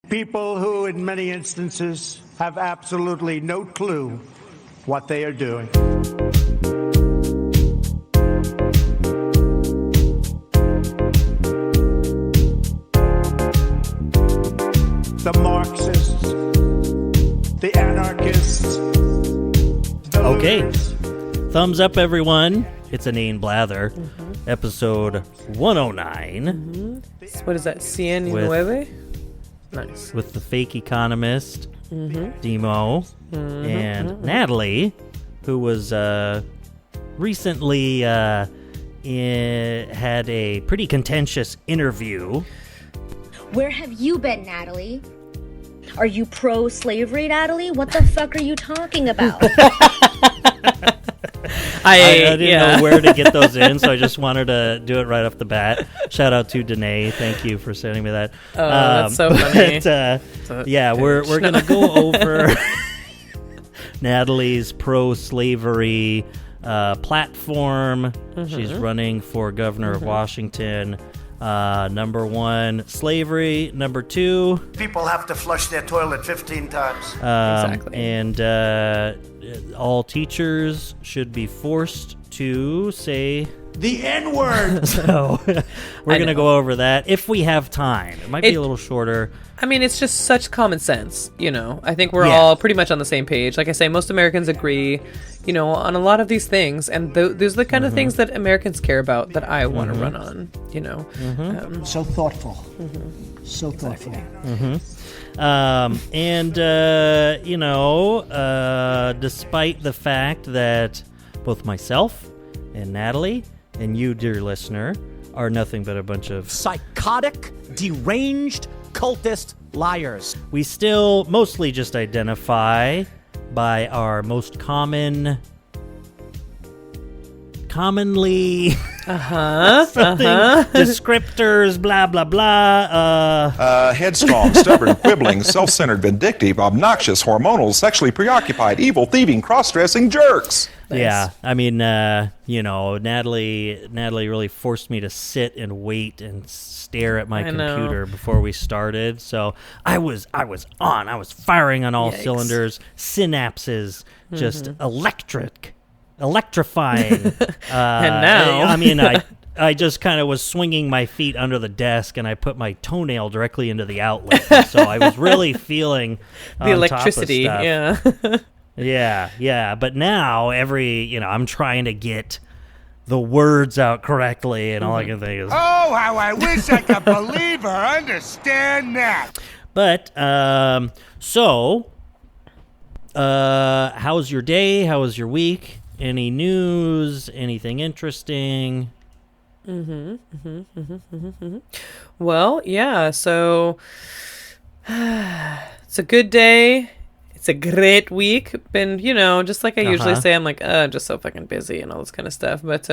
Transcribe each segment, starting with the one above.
People who, in many instances, have absolutely no clue what they are doing. The Marxists, the anarchists, the looters. Thumbs up, everyone. It's Inane Blather, episode 109. So what is that, Cien y Nueve? Nice. With the fake economist, Demo, and Natalie, who was recently had a pretty contentious interview. Where have you been, Natalie? Are you pro-slavery, Natalie? What the fuck are you talking about? I didn't know where to get those in, so I just wanted to do it right off the bat. Shout out to Danae. Thank you for sending me that. Oh, that's so funny. We're going to go over Natalie's pro-slavery platform. She's running for governor of Washington. Number one, slavery. Number two, People have to flush their toilet 15 times. Exactly. And all teachers should be forced to say The N-word! so. We're going to go over that if we have time. It might be a little shorter. I mean, it's just such common sense, you know. I think we're all pretty much on the same page. Like I say, most Americans agree, you know, on a lot of these things. And those are the kind of things that Americans care about that I want to run on, you know. So thoughtful. So thoughtful. Despite the fact that both myself and Natalie and you, dear listener, are nothing but a bunch of psychotic, deranged, cultist liars. We still mostly just identify by our most commonly descriptors, blah blah blah. Headstrong, stubborn, quibbling, self-centered, vindictive, obnoxious, hormonal, sexually preoccupied, evil, thieving, cross-dressing jerks. Nice. Yeah, I mean, Natalie really forced me to sit and wait and stare at my computer before we started. So I was on. I was firing on all cylinders. Synapses just electrifying. And now, I mean, I just kind of was swinging my feet under the desk, and I put my toenail directly into the outlet. So I was really feeling the electricity. Top of stuff. Yeah. But now I'm trying to get the words out correctly, and all I can think is, Oh, how I wish I could believe or understand that. But, how's your day? How was your week? Any news? Anything interesting? well, yeah, so it's a good day. It's a great week. Been, just like I usually say, I'm like, just so fucking busy and all this kind of stuff. But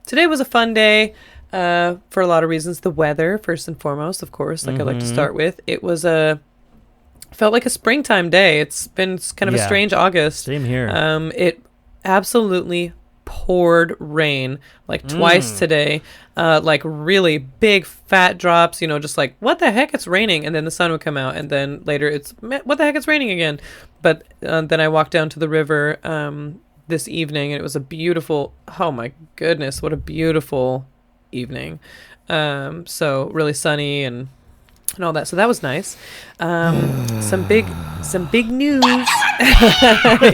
today was a fun day for a lot of reasons. The weather, first and foremost, of course, like I like to start with. It was felt like a springtime day. It's been kind of a strange August. Same here. It absolutely poured rain like twice today, like really big fat drops, just like, what the heck, it's raining, and then the sun would come out, and then later it's, what the heck, it's raining again. But then I walked down to the river this evening, and it was a beautiful, oh my goodness, what a beautiful evening. So really sunny and all that, so that was nice. Some big news.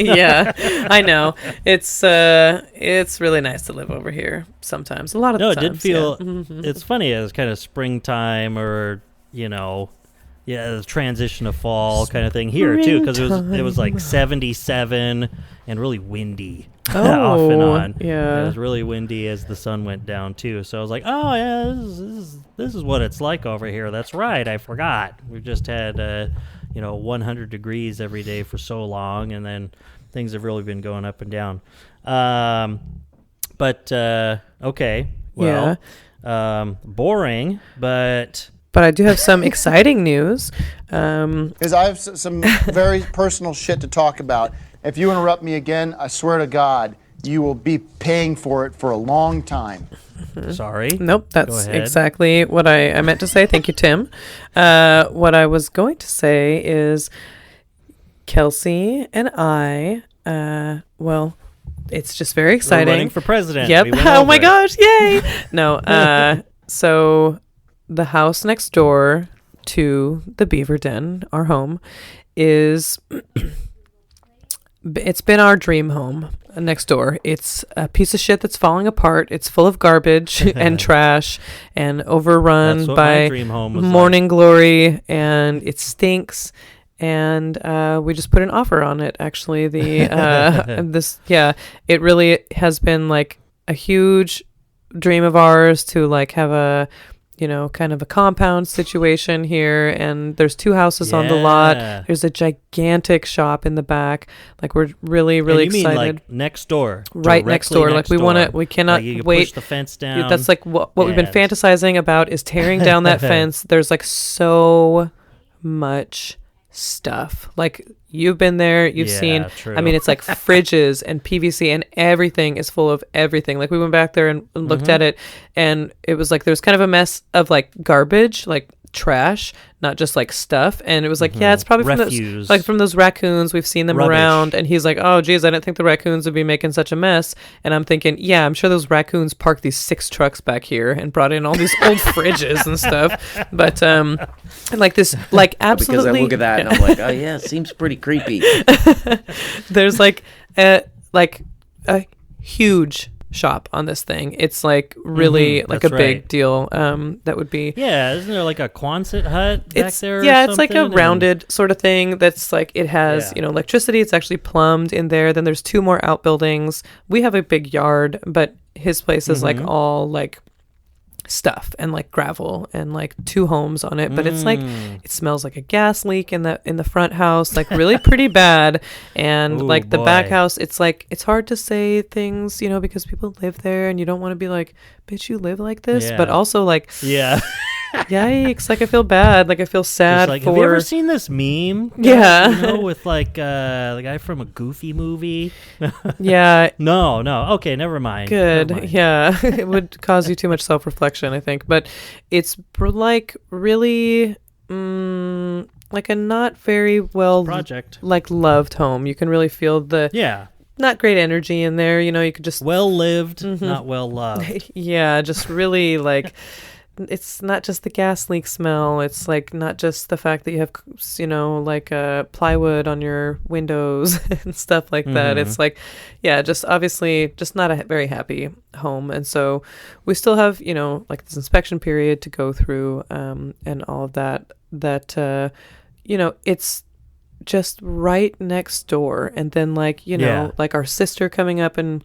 Yeah, I know. It's really nice to live over here sometimes. A lot of the times. No, it did feel. It's funny. It was kind of springtime, or the transition of fall kind of thing here too, because it was like 77 and really windy. Off and on. Yeah, it was really windy as the sun went down too. So I was like, oh yeah, this is what it's like over here. That's right, I forgot. We've just had 100 degrees every day for so long, and then things have really been going up and down. But okay, well, boring, but I do have some exciting news. Because I have some very personal shit to talk about. If you interrupt me again, I swear to God, you will be paying for it for a long time. Sorry. Nope, Go that's ahead. exactly what I meant to say. Thank you, Tim. What I was going to say is Kelsey and I, well, it's just very exciting. We're running for president. Yep. We went Oh over my it. gosh, yay. No, so the house next door to the Beaver Den, our home, is it's been our dream home next door. It's a piece of shit that's falling apart. It's full of garbage and trash and overrun That's what by my dream home was morning like. glory, and it stinks. And we just put an offer on it. Actually, it really has been like a huge dream of ours to like have a, kind of a compound situation here. And there's 2 houses on the lot. Yeah. There's a gigantic shop in the back. Like we're really, really And you excited. mean like next door? Right next Directly door. Like we want to, we cannot Like you can wait. push the fence down. That's like what we've been Yeah. fantasizing about is tearing down that fence. There's like so much stuff. Like you've been there, you've Yeah, seen. true. I mean, it's like fridges and PVC and everything is full of everything. Like we went back there and looked Mm-hmm. at it, and it was like there's kind of a mess of like garbage, like trash, not just like stuff. And it was like, yeah, it's probably from Refuse. those raccoons. We've seen them Rubbish. around. And he's like, oh geez, I didn't think the raccoons would be making such a mess. And I'm thinking, yeah, I'm sure those raccoons parked these 6 trucks back here and brought in all these old fridges and stuff. But and like this, like absolutely, Because I look at that and I'm like, oh yeah, it seems pretty creepy. there's like a huge shop on this thing. It's like really like a that's big right. deal. That would be Yeah, isn't there like a Quonset hut back there? Or it's like a something? rounded sort of thing that's like it has Yeah. electricity. It's actually plumbed in there. Then there's 2 more outbuildings. We have a big yard, but his place is like all like stuff and like gravel and like 2 homes on it, but it's like it smells like a gas leak in the front house, like really pretty bad. And Ooh, like the back boy. house, it's like it's hard to say things, because people live there and you don't want to be like, bitch, you live like this. But Yeah. also like, Yeah. yikes, like I feel bad, like I feel sad Just like, for have you ever seen this meme? Yeah. With like the guy from a Goofy movie. yeah. No. Okay, never mind. Never Good. mind. Yeah. It would cause you too much self-reflection, I think. But it's like really like a not very well Project. like loved home. You can really feel the Yeah. not great energy in there. You could just Well lived, not well loved. yeah, just really like it's not just the gas leak smell. It's like not just the fact that you have, like plywood on your windows and stuff like that. It's like, yeah, just obviously just not a very happy home. And so we still have, like this inspection period to go through and all of that, it's just right next door. And then like, Yeah. like our sister coming up and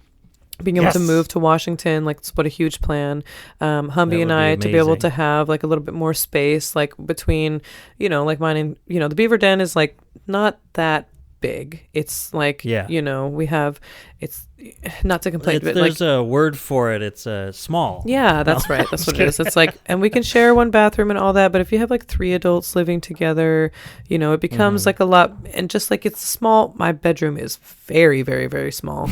being able to Yes. move to Washington, like it's what a huge plan. Humby and would I be to be able amazing. to have like a little bit more space, like between, like mine and, the Beaver Den is like not that big. It's like, Yeah. we have, it's not to complain, but like, There's a word for it. It's small. yeah, that's right. That's what it is. It's like, and we can share one bathroom and all that. But if you have like 3 adults living together, it becomes like a lot. And just like it's small, my bedroom is very, very, very small.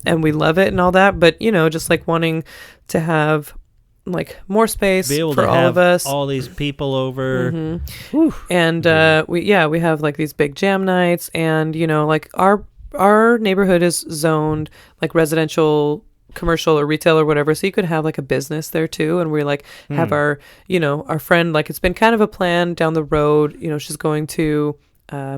And we love it and all that. But, just like wanting to have like more space Be able for to all have of us. all these people over. And we have like these big jam nights, and like our neighborhood is zoned like residential, commercial, or retail or whatever, so you could have like a business there too. And we like have our our friend, like it's been kind of a plan down the road, she's going to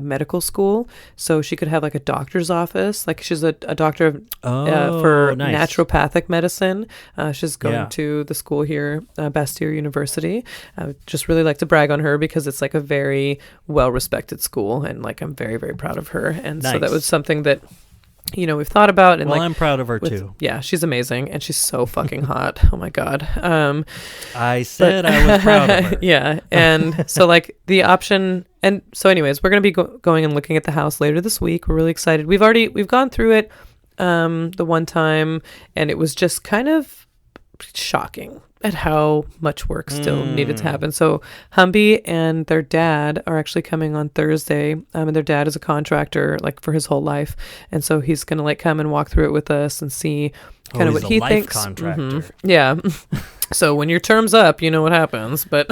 medical school, so she could have like a doctor's office. Like she's a doctor for nice. naturopathic medicine. She's going Yeah. to the school here, Bastyr University. I would just really like to brag on her because it's like a very well respected school, and like I'm very, very proud of her. And so that Nice. was something that we've thought about. And Well, like I'm proud of her with- too. yeah, she's amazing, and she's so fucking hot. Oh my god. I said I was proud of her. Yeah. And so like the option, and so anyways, we're going to be going and looking at the house later this week. We're really excited. We've gone through it the one time, and it was just kind of shocking. at how much work still needed to happen. So Humby and their dad are actually coming on Thursday. And their dad is a contractor like for his whole life. And so he's going to like come and walk through it with us and see kind of what he thinks. Contractor. Mm-hmm. Yeah. So when your term's up, you know what happens. But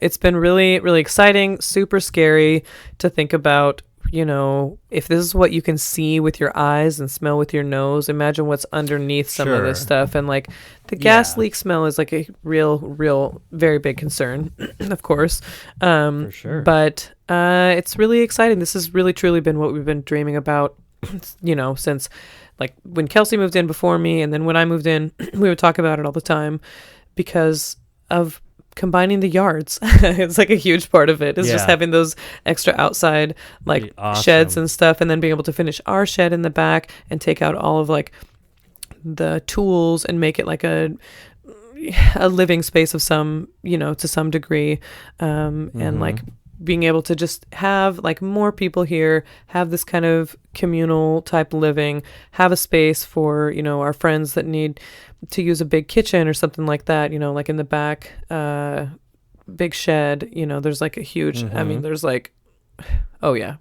it's been really, really exciting, super scary to think about. You know, if this is what you can see with your eyes and smell with your nose, imagine what's underneath some of this stuff. And like the gas leak smell is like a real, very big concern, of course. For sure. But it's really exciting. This has really, truly been what we've been dreaming about, you know, since like when Kelsey moved in before me. And then when I moved in, we would talk about it all the time because of combining the yards. It's like a huge part of it. It's just having those extra outside like sheds and stuff, and then being able to finish our shed in the back and take out all of like the tools and make it like a living space of some, you know, to some degree, and like being able to just have like more people here, have this kind of communal type living, have a space for, you know, our friends that need to use a big kitchen or something like that, you know, like in the back, big shed, you know, there's like a huge, I mean, there's like, oh yeah.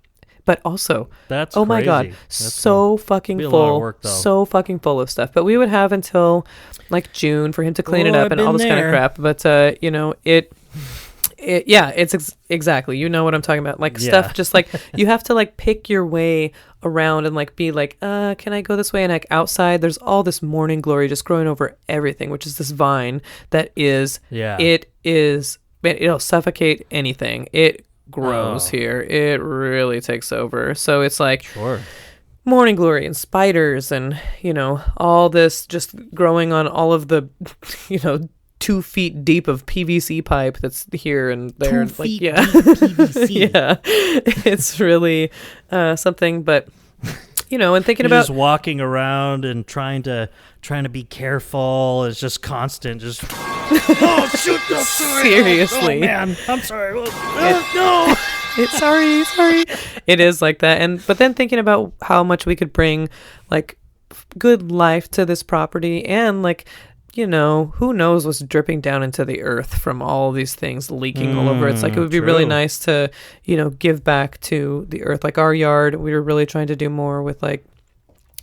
But also, that's oh my God, That's so fucking full, so fucking full of stuff. But we would have until like June for him to clean it up and all this kind of crap. But, you know, it's exactly, you know what I'm talking about, like stuff just like you have to like pick your way around and like be like can I go this way, and like outside there's all this morning glory just growing over everything, which is this vine that is it'll suffocate anything. It grows here, it really takes over. So it's like morning glory and spiders and, you know, all this just growing on all of the, you know, 2 feet deep of PVC pipe that's here and there. 2 feet deep PVC. Yeah, it's really something. But you know, and thinking You're about just walking around and trying to be careful. It's just constant. Just oh shoot! No, sorry. Seriously, oh, man, I'm sorry. No. It's sorry. It is like that, but then thinking about how much we could bring like good life to this property, and like, you know, who knows what's dripping down into the earth from all these things leaking all over. It's like, it would be really nice to, you know, give back to the earth. Like our yard, we were really trying to do more with like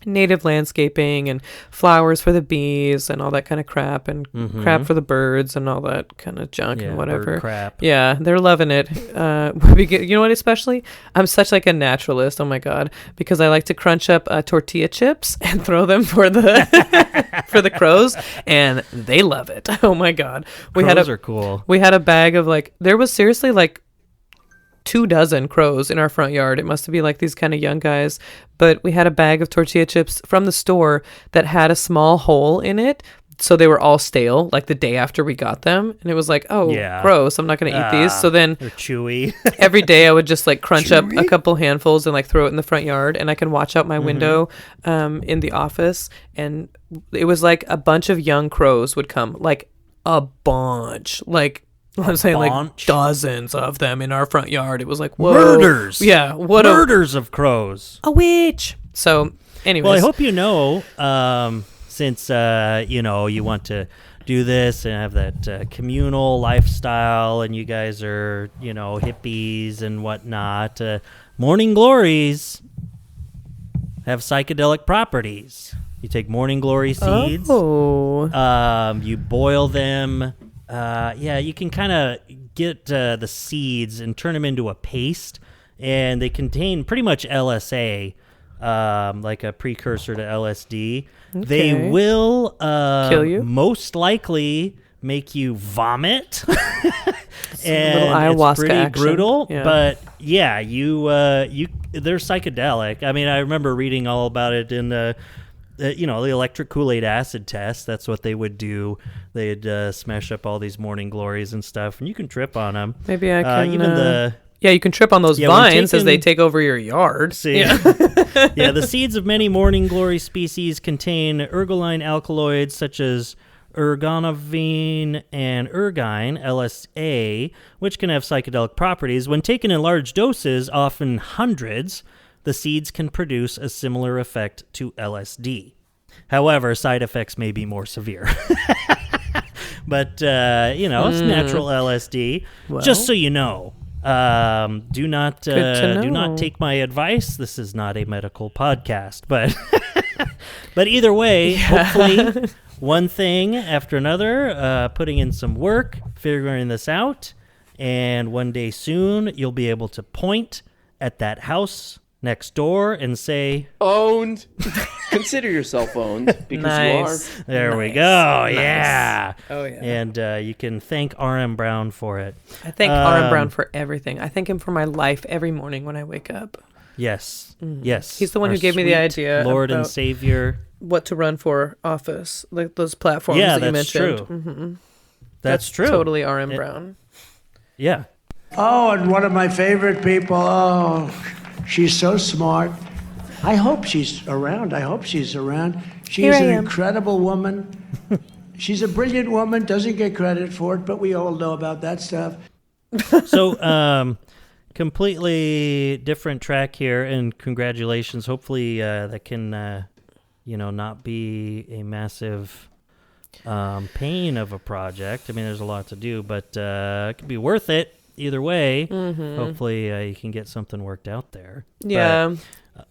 native landscaping and flowers for the bees and all that kind of crap, and crap for the birds and all that kind of junk and whatever. Bird crap. Yeah, they're loving it. You know what, especially I'm such like a naturalist, oh my God, because I like to crunch up tortilla chips and throw them for the for the crows, and they love it. Oh my God. Crows are cool. We had a bag of like, there was seriously like 24 crows in our front yard. It must be like these kind of young guys, but we had a bag of tortilla chips from the store that had a small hole in it, so they were all stale like the day after we got them, and it was like, oh gross, I'm not gonna eat these. So then they're chewy. Every day I would just like crunch up a couple handfuls and like throw it in the front yard, and I can watch out my window in the office, and it was like a bunch of young crows would come, like a bunch, like I'm saying like dozens of them in our front yard. It was like, whoa. Murders. Yeah. Murders of crows. A witch. So anyways. Well, I hope you know, since, you know, you want to do this and have that communal lifestyle, and you guys are, you know, hippies and whatnot, morning glories have psychedelic properties. You take morning glory seeds. You boil them. You can kind of get the seeds and turn them into a paste, and they contain pretty much LSA, like a precursor to LSD. Okay. They will kill you. Most likely make you vomit. And little ayahuasca it's pretty action. Brutal, yeah. But yeah, they're psychedelic. I mean, I remember reading all about it in the electric Kool-Aid acid test. That's what they would do. They'd smash up all these morning glories and stuff, and you can trip on them. Maybe I can. You can trip on those vines as they take over your yard. See, the seeds of many morning glory species contain ergoline alkaloids such as ergonovine and ergine, LSA, which can have psychedelic properties. When taken in large doses, often hundreds, the seeds can produce a similar effect to LSD. However, side effects may be more severe. But, it's natural LSD. Well. Just so you know. Do not take my advice. This is not a medical podcast, but either way, hopefully one thing after another, putting in some work, figuring this out, and one day soon you'll be able to point at that house next door and say, Owned. Consider yourself owned because Nice. you are. there we Nice. go. Nice. Yeah. Oh, yeah. And you can thank RM Brown for it. I thank R.M. Brown for everything. I thank him for my life every morning when I wake up. Yes. Yes. He's the one Our who gave me the sweet idea Lord and about Savior. what to run for office, like those platforms Yeah, that you that's mentioned. true. Mhm. That's true. Totally R.M. Brown. Yeah. Oh, and one of my favorite people. Oh, she's so smart. I hope she's around. She's Here I an am. incredible woman. She's a brilliant woman, doesn't get credit for it, but we all know about that stuff. So, completely different track here, and congratulations. Hopefully, that can, not be a massive pain of a project. I mean, there's a lot to do, but it could be worth it either way. Mm-hmm. Hopefully, you can get something worked out there. Yeah.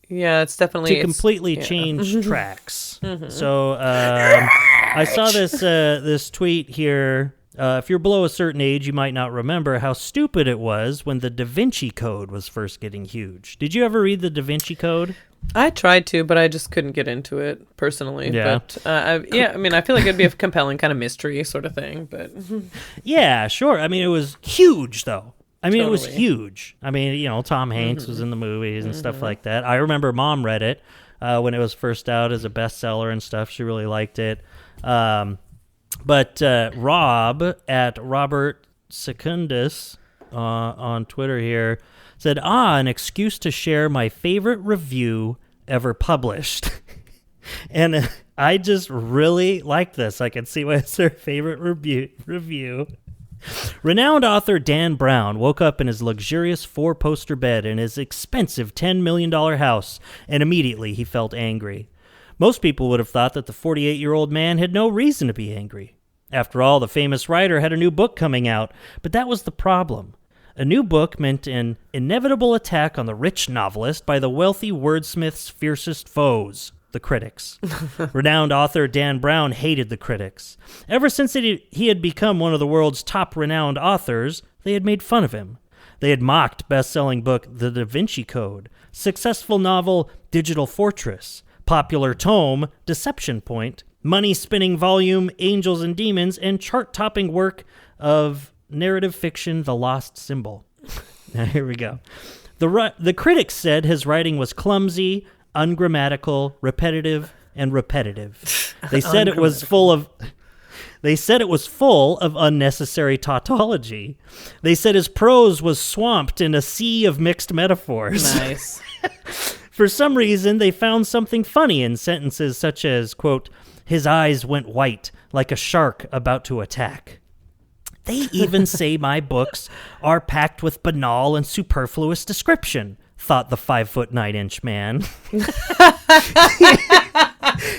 Yeah, it's definitely To completely yeah. change tracks. So I saw this tweet here. If you're below a certain age, you might not remember how stupid it was when the Da Vinci Code was first getting huge. Did you ever read the Da Vinci Code? I tried to, but I just couldn't get into it personally. Yeah. But I feel like it'd be a compelling kind of mystery sort of thing. But Yeah, sure. I mean, it was huge, though. I mean, it was Totally. huge. I mean, Tom Hanks was in the movies and stuff like that. I remember Mom read it when it was first out as a bestseller and stuff. She really liked it. But Rob at Robert Secundus on Twitter here said, an excuse to share my favorite review ever published. And I just really like this. I can see why it's their favorite review. Renowned author Dan Brown woke up in his luxurious 4-poster bed in his expensive $10 million house, and immediately he felt angry. Most people would have thought that the 48-year-old man had no reason to be angry. After all, the famous writer had a new book coming out, but that was the problem. A new book meant an inevitable attack on the rich novelist by the wealthy wordsmith's fiercest foes, the critics. Renowned author Dan Brown hated the critics. Ever since he had become one of the world's top renowned authors, they had made fun of him. They had mocked best-selling book The Da Vinci Code, successful novel Digital Fortress, popular tome Deception Point, money-spinning volume Angels and Demons, and chart-topping work of narrative fiction The Lost Symbol. Now here we go. The critics said his writing was clumsy, ungrammatical, repetitive, and repetitive. They said it was full of unnecessary tautology. They said his prose was swamped in a sea of mixed metaphors. nice. For some reason, they found something funny in sentences such as, quote, his eyes went white like a shark about to attack. They even say my books are packed with banal and superfluous description, thought the 5'9" man.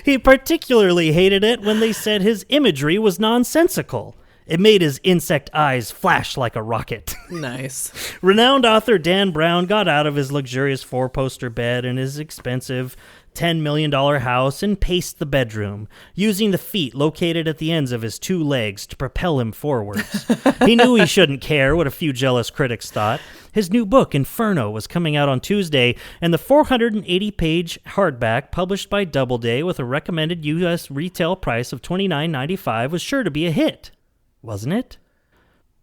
He particularly hated it when they said his imagery was nonsensical. It made his insect eyes flash like a rocket. Nice. Renowned author Dan Brown got out of his luxurious 4-poster bed in his expensive $10 million house and paced the bedroom, using the feet located at the ends of his 2 legs to propel him forwards. He knew he shouldn't care what a few jealous critics thought. His new book, Inferno, was coming out on Tuesday, and the 480-page hardback published by Doubleday with a recommended U.S. retail price of $29.95 was sure to be a hit. Wasn't it?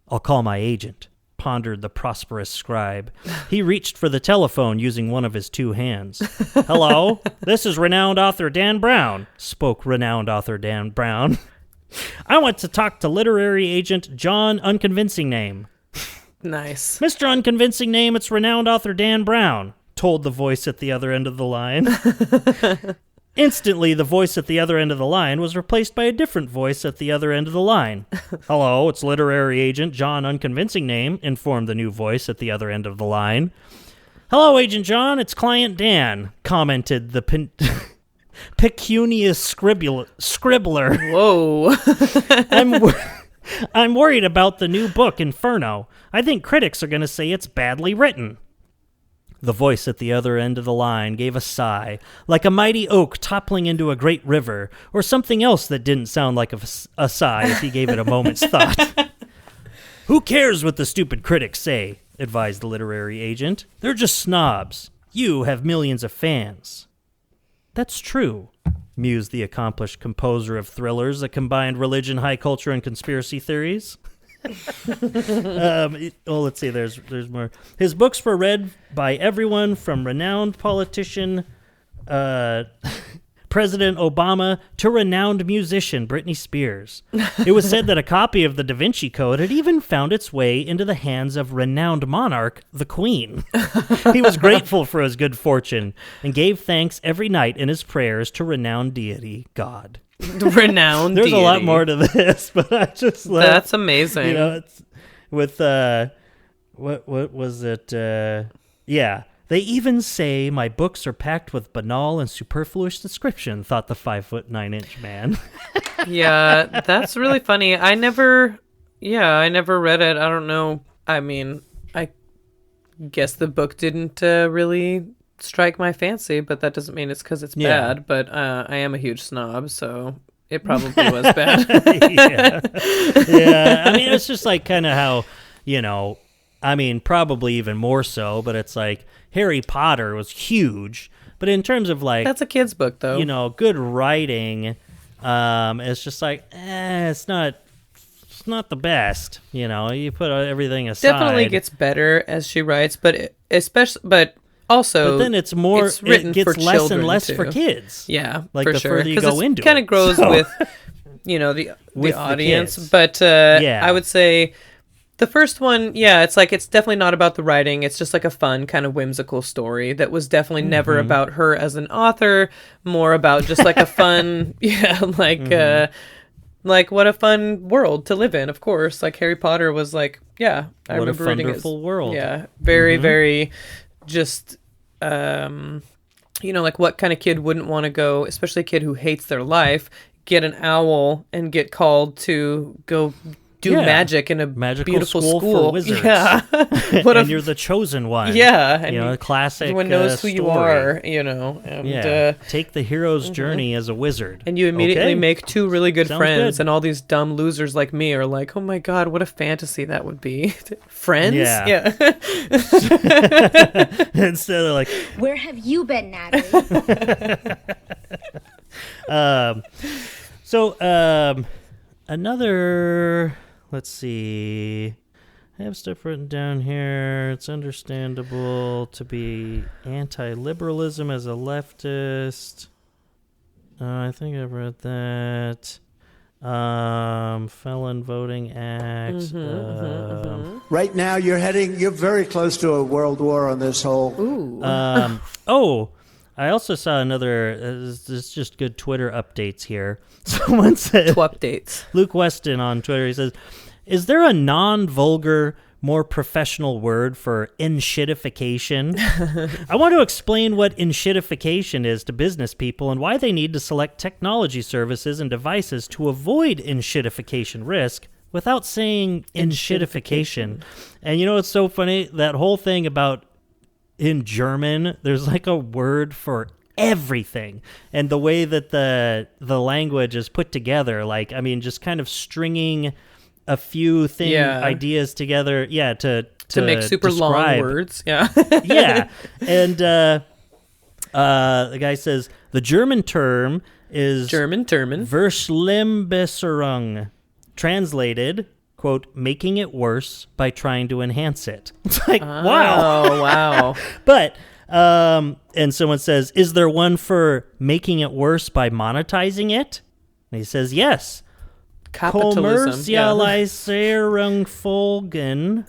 I'll call my agent, pondered the prosperous scribe. He reached for the telephone using one of his 2 hands. Hello, this is renowned author Dan Brown, spoke renowned author Dan Brown. I want to talk to literary agent John Unconvincing Name. Nice. Mr. Unconvincing Name, it's renowned author Dan Brown, told the voice at the other end of the line. Instantly, the voice at the other end of the line was replaced by a different voice at the other end of the line. Hello, it's literary agent John Unconvincing Name, informed the new voice at the other end of the line. Hello, Agent John, it's Client Dan, commented the Pecunious scribbler. Whoa. I'm worried about the new book, Inferno. I think critics are going to say it's badly written. The voice at the other end of the line gave a sigh, like a mighty oak toppling into a great river, or something else that didn't sound like a sigh if he gave it a moment's thought. Who cares what the stupid critics say, advised the literary agent. They're just snobs. You have millions of fans. That's true, mused the accomplished composer of thrillers that combined religion, high culture, and conspiracy theories. Let's see, there's more. His books were read by everyone from renowned politician President Obama to renowned musician Britney Spears. It was said that a copy of the Da Vinci Code had even found its way into the hands of renowned monarch, the Queen. He was grateful for his good fortune and gave thanks every night in his prayers to renowned deity, God. Renowned There's deity. a lot more to this, but I just like, that's amazing. You know, it's with what was it? Yeah, they even say my books are packed with banal and superfluous description. Thought the 5'9" man. Yeah, that's really funny. I never read it. I don't know. I mean, I guess the book didn't really strike my fancy, but that doesn't mean it's because it's bad. But I am a huge snob, so it probably was bad. Yeah. I mean, it's just like kind of how, you know, I mean, probably even more so, but it's like Harry Potter was huge. But in terms of like, that's a kid's book, though. You know, good writing, it's just like, it's not the best. You know, you put everything aside. Definitely gets better as she writes, but also, but then it's more. Written it gets for less children and less too. for kids. Yeah, like for the sure. further you go into it, kind of grows so. with, you know, the audience. Kids. But yeah. I would say the first one, it's like it's definitely not about the writing. It's just like a fun kind of whimsical story that was definitely never about her as an author. More about just like a fun, like what a fun world to live in. Of course, like Harry Potter was like, I remember reading it. What a wonderful world. Yeah, very, very, just. You know, like what kind of kid wouldn't want to go, especially a kid who hates their life, get an owl and get called to go do magic in a magical beautiful school for wizards. Yeah. And you're the chosen one. Yeah. And you know, a classic everyone knows who story. you are, you know. And, take the hero's journey as a wizard. And you immediately make two really good Sounds friends, good. and all these dumb losers like me are like, oh my God, what a fantasy that would be. Friends? Yeah. Instead of like, Where have you been, Natalie? Another, let's see. I have stuff written down here. It's understandable to be anti-liberalism as a leftist. I think I've read that. Felon Voting Act. Right now, you're very close to a world war on this whole. I also saw another. This is just good Twitter updates here. Someone said updates. Luke Weston on Twitter. He says, "Is there a non-vulgar, more professional word for enshittification? I want to explain what enshittification is to business people and why they need to select technology services and devices to avoid enshittification risk without saying enshittification." And you know what's so funny? That whole thing about in German, there's like a word for everything, and the way that the language is put together, like, I mean, just kind of stringing a few ideas together, to make super describe. long words, yeah. And the guy says the German term is Verschlimmbesserung, translated, quote, making it worse by trying to enhance it. It's like, wow. But, and someone says, is there one for making it worse by monetizing it? And he says, yes. Capitalism. Folgen,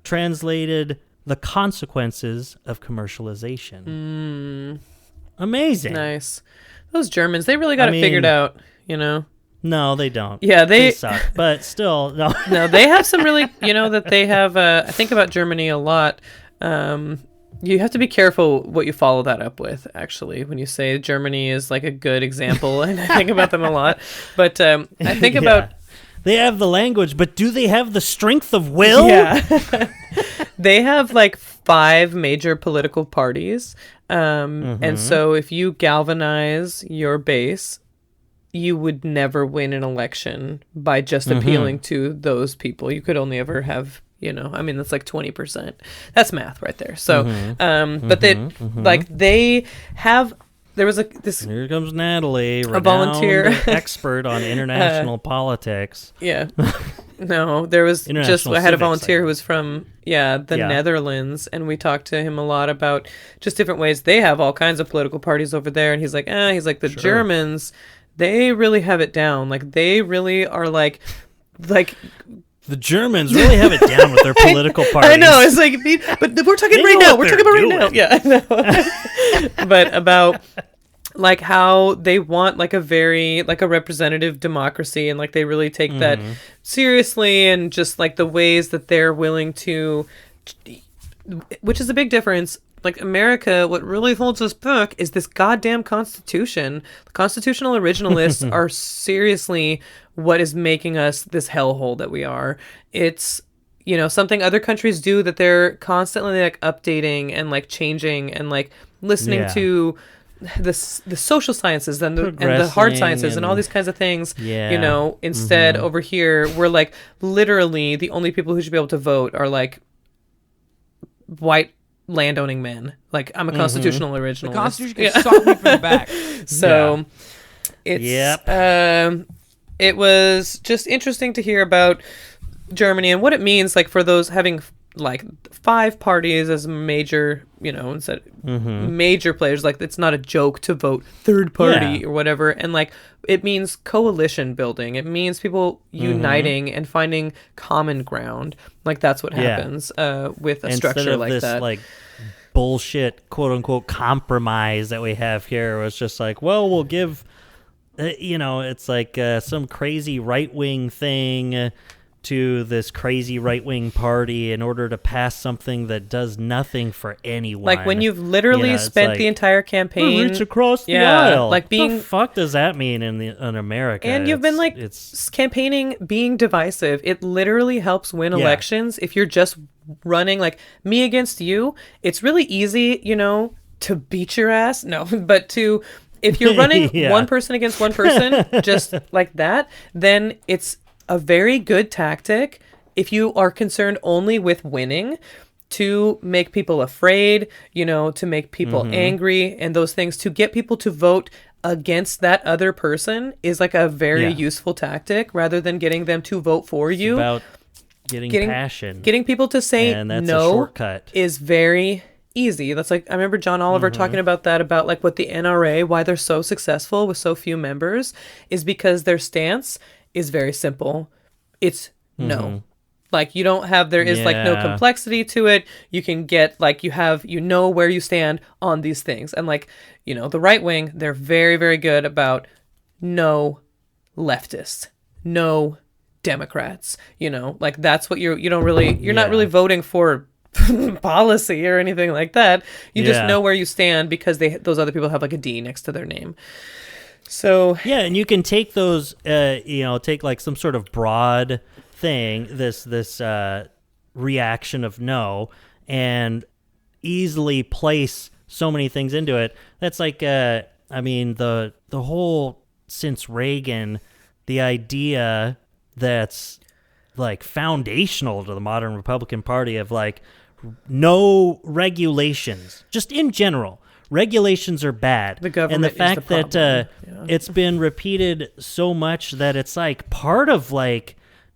translated the consequences of commercialization. Amazing. Nice. Those Germans, they really got it figured out, you know? No, they don't. Yeah, they suck, but still, no. No, they have some really, that they have, I think about Germany a lot. You have to be careful what you follow that up with, actually, when you say Germany is like a good example, and I think about them a lot. But I think about... They have the language, but do they have the strength of will? Yeah. They have like 5 major political parties. And so if you galvanize your base, you would never win an election by just appealing to those people. You could only ever have... that's like 20%. That's math right there. So, but they have. There was this. Here comes Natalie, a volunteer expert on international politics. Yeah. No, there was just. I had a volunteer who was from the Netherlands, and we talked to him a lot about just different ways they have all kinds of political parties over there. And he's like, the Germans, they really have it down. Like they really are like. The Germans really have it down with their political parties. I know. It's like, but we're talking right now. We're talking about right now. Yeah, I know. But about like how they want like a very like a representative democracy, and like they really take that seriously, and just like the ways that they're willing to, which is a big difference. Like America, what really holds us back is this goddamn Constitution. The constitutional originalists are seriously what is making us this hellhole that we are. It's, something other countries do that they're constantly like updating and like changing and like listening to the social sciences and the hard sciences and all these kinds of things. Yeah. Instead over here, we're like literally the only people who should be able to vote are like white landowning men. Like I'm a constitutional originalist. The Constitution can suck me from the back. So it's it was just interesting to hear about Germany and what it means like for those having like 5 parties as major, instead major players. Like it's not a joke to vote third party or whatever. And like it means coalition building. It means people uniting and finding common ground. Like that's what happens with a structure like this, that. Like bullshit quote unquote compromise that we have here was just like, well, we'll give it's like some crazy right-wing thing to this crazy right-wing party in order to pass something that does nothing for anyone. Like when you've literally spent the entire campaign, reach across the aisle. Like being, what the fuck does that mean in America? And you've been like campaigning, being divisive. It literally helps win elections if you're just running like me against you. It's really easy, to beat your ass. No, but to if you're running one person against one person, just like that, then it's a very good tactic if you are concerned only with winning to make people afraid, to make people angry and those things, to get people to vote against that other person is like a very useful tactic rather than getting them to vote for you. It's about getting passion. Getting people to say and that's no a shortcut. Is very easy. That's like I remember John Oliver talking about that, about like what the NRA, why they're so successful with so few members, is because their stance is very simple. It's no. Like you don't have, there is like no complexity to it. You can get like you know where you stand on these things. And like, the right wing, they're very, very good about no leftists, no Democrats, like that's what you're not really voting for policy or anything like that. You just know where you stand because those other people have like a D next to their name. So and you can take those take like some sort of broad thing, this reaction of no, and easily place so many things into it. That's like the whole, since Reagan, the idea that's like foundational to the modern Republican Party of like no regulations, just in general. Regulations are bad. The government and the fact is the that it's been repeated so much that it's like part of like,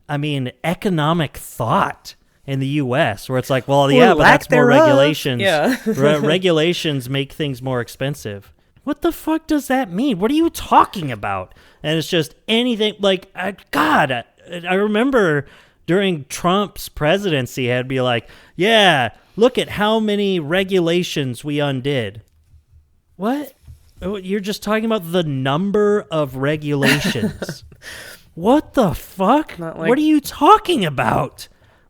economic thought in the U.S. where it's like, well, but that's more regulations. Yeah. Regulations make things more expensive. What the fuck does that mean? What are you talking about? And it's just anything like, I remember during Trump's presidency, I'd be like, look at how many regulations we undid. What? You're just talking about the number of regulations. What the fuck? What are you talking about?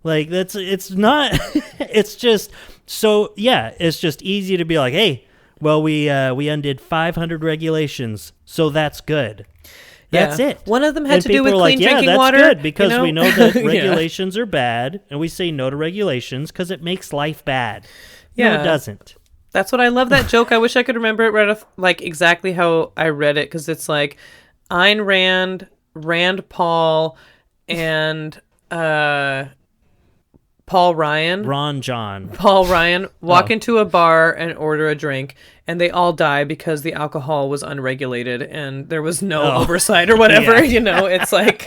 Like it's not. It's just so yeah. It's just easy to be like, hey, well we undid 500 regulations, so that's good. That's it. One of them had And to do with people are clean like, drinking that's water. good because we know that Yeah. regulations are bad, and we say no to regulations because it makes life bad. No, Yeah. it doesn't. That's what I love that joke. I wish I could remember it right off, like exactly how I read it, because it's like Ayn Rand, Rand Paul, and Paul Ryan. Paul Ryan walk into a bar and order a drink, and they all die because the alcohol was unregulated and there was no oversight or whatever. Yeah. It's like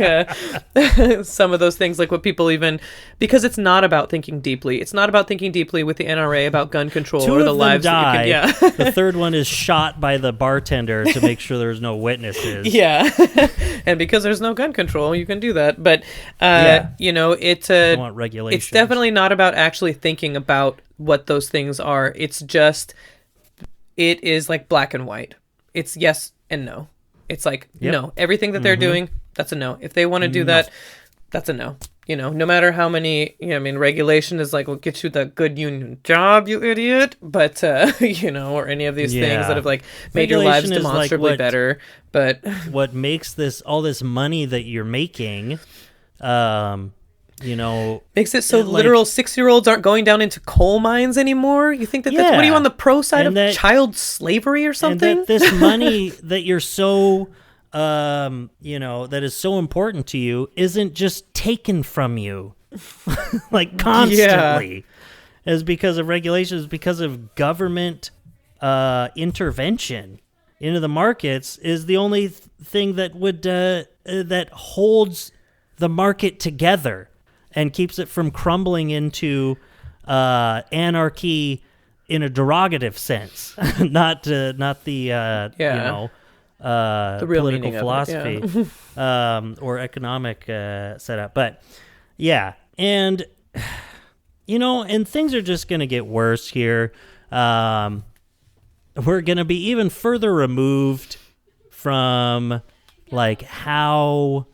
some of those things, like what people even, because it's not about thinking deeply. It's not about thinking deeply with the NRA about gun control Two or the of them lives die. that you can. The third one is shot by the bartender to make sure there's no witnesses. Yeah. And because there's no gun control, you can do that. But, I want regulations. It's definitely not about actually thinking about what those things are. It's just, it is like black and white. It's yes and no. It's like, no. Everything that they're doing, that's a no. If they want to do that, that's a no. No matter how many, regulation is like, we'll get you the good union job, you idiot. But, or any of these things that have like made your lives Regulation is like demonstrably better. But what makes all this money that you're making, makes it so literal 6-year-olds aren't going down into coal mines anymore. You think that's what are you on the pro side of child slavery or something? And that this money that you're so that is so important to you isn't just taken from you like constantly. Is because of regulations, because of government intervention into the markets is the only thing that would that holds the market together and keeps it from crumbling into anarchy in a derogative sense, not the the real political meaning of philosophy or economic setup. But yeah, and and things are just going to get worse here. We're going to be even further removed from like how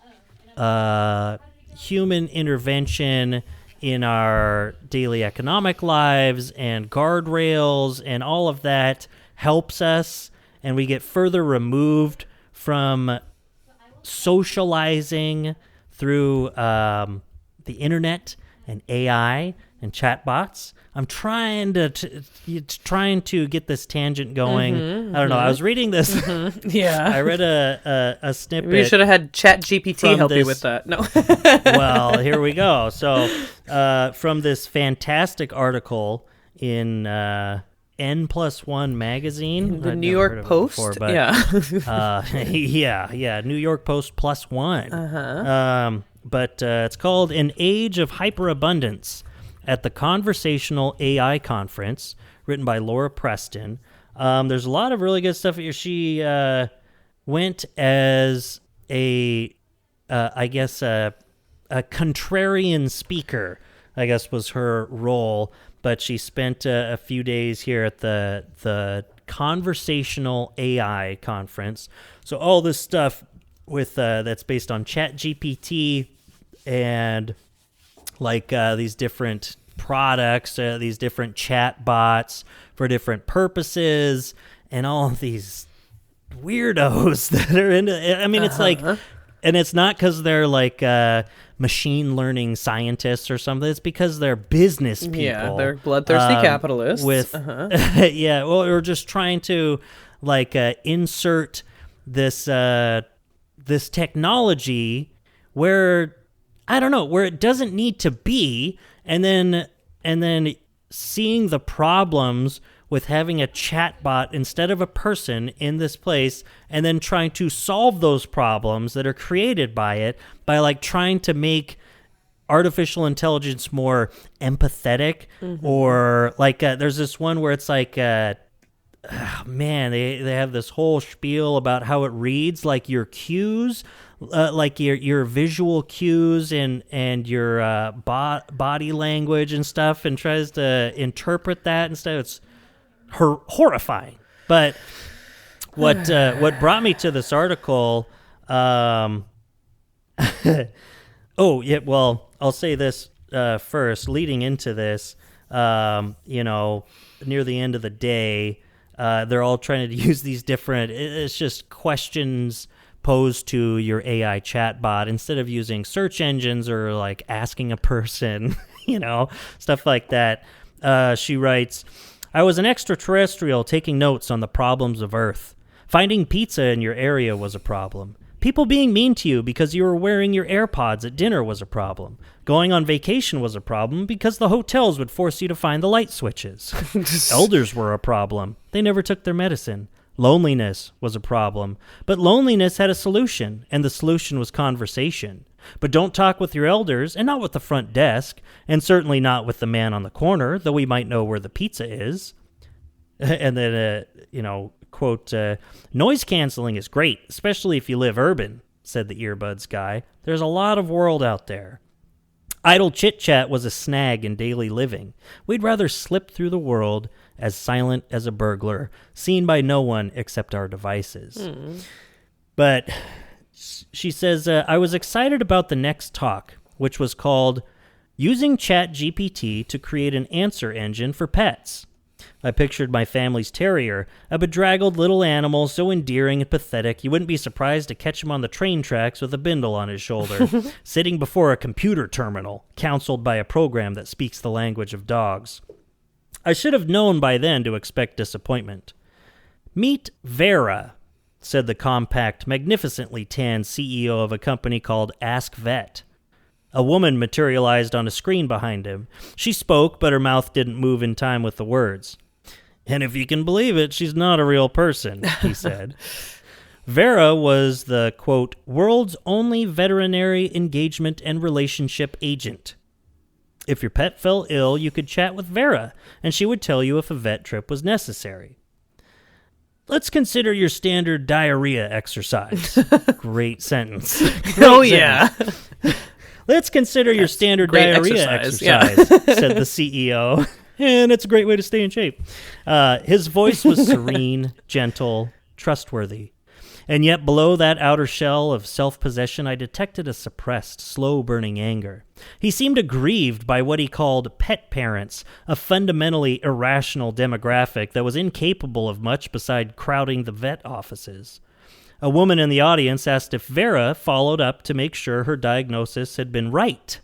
human intervention in our daily economic lives and guardrails and all of that helps us, and we get further removed from socializing through the internet and AI and chatbots. I'm trying to get this tangent going. I don't know. I was reading this. Yeah. I read a snippet. We should have had ChatGPT help you with that. No. Well, here we go. So, from this fantastic article in N+1 magazine, The I'd New never York heard of it Post? before, but, Yeah. New York Post +1. But it's called "An Age of Hyperabundance" at the Conversational AI Conference, written by Laura Preston. There's a lot of really good stuff here. She went as a contrarian speaker, I guess was her role, but she spent a few days here at the Conversational AI Conference. So all this stuff with that's based on ChatGPT and like these different products, these different chat bots for different purposes, and all of these weirdos that are into it. I mean, it's like, and it's not because they're like machine learning scientists or something. It's because they're business people. Yeah, they're bloodthirsty capitalists. With or just trying to like insert this this technology where I don't know, where it doesn't need to be, and then seeing the problems with having a chatbot instead of a person in this place, and then trying to solve those problems that are created by it by like trying to make artificial intelligence more empathetic, or like there's this one where it's like man, they have this whole spiel about how it reads like your cues, like your visual cues and your body language and stuff, and tries to interpret that and stuff. It's horrifying. But what brought me to this article? Oh yeah, well, I'll say this first, leading into this, you know, near the end of the day, they're all trying to use these different, it's just questions posed to your AI chatbot instead of using search engines or like asking a person, you know, stuff like that. She writes, I was an extraterrestrial taking notes on the problems of Earth. Finding pizza in your area was a problem. People being mean to you because you were wearing your AirPods at dinner was a problem. Going on vacation was a problem because the hotels would force you to find the light switches. Elders were a problem. They never took their medicine. Loneliness was a problem. But loneliness had a solution, and the solution was conversation. But don't talk with your elders, and not with the front desk, and certainly not with the man on the corner, though we might know where the pizza is. And then, you know, quote, noise canceling is great, especially if you live urban, said the earbuds guy. There's a lot of world out there. Idle chit-chat was a snag in daily living. We'd rather slip through the world as silent as a burglar, seen by no one except our devices. But she says, I was excited about the next talk, which was called Using ChatGPT to Create an Answer Engine for Pets. I pictured my family's terrier, a bedraggled little animal so endearing and pathetic you wouldn't be surprised to catch him on the train tracks with a bindle on his shoulder, sitting before a computer terminal, counseled by a program that speaks the language of dogs. I should have known by then to expect disappointment. Meet Vera, said the compact, magnificently tanned CEO of a company called Ask Vet. A woman materialized on a screen behind him. She spoke, but her mouth didn't move in time with the words. And if you can believe it, she's not a real person, he said. Vera was the, quote, world's only veterinary engagement and relationship agent. If your pet fell ill, you could chat with Vera, and she would tell you if a vet trip was necessary. Let's consider your standard diarrhea exercise. Great sentence. Yeah. Let's consider your standard diarrhea exercise, said the CEO. And it's a great way to stay in shape. His voice was serene, gentle, trustworthy. And yet below that outer shell of self-possession, I detected a suppressed, slow-burning anger. He seemed aggrieved by what he called pet parents, a fundamentally irrational demographic that was incapable of much beside crowding the vet offices. A woman in the audience asked if Vera followed up to make sure her diagnosis had been right.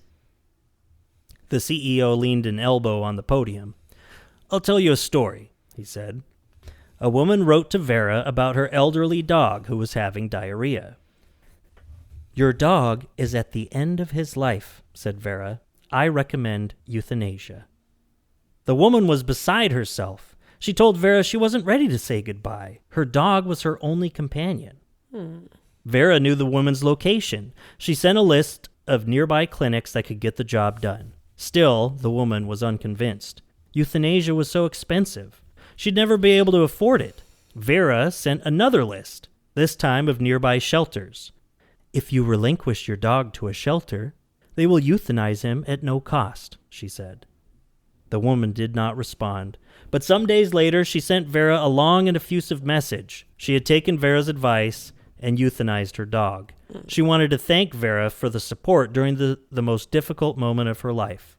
The CEO leaned an elbow on the podium. I'll tell you a story, he said. A woman wrote to Vera about her elderly dog who was having diarrhea. Your dog is at the end of his life, said Vera. I recommend euthanasia. The woman was beside herself. She told Vera she wasn't ready to say goodbye. Her dog was her only companion. Vera knew the woman's location. She sent a list of nearby clinics that could get the job done. Still, the woman was unconvinced. Euthanasia was so expensive. She'd never be able to afford it. Vera sent another list, this time of nearby shelters. If you relinquish your dog to a shelter, they will euthanize him at no cost, she said. The woman did not respond, but some days later she sent Vera a long and effusive message. She had taken Vera's advice and euthanized her dog. She wanted to thank Vera for the support during the most difficult moment of her life.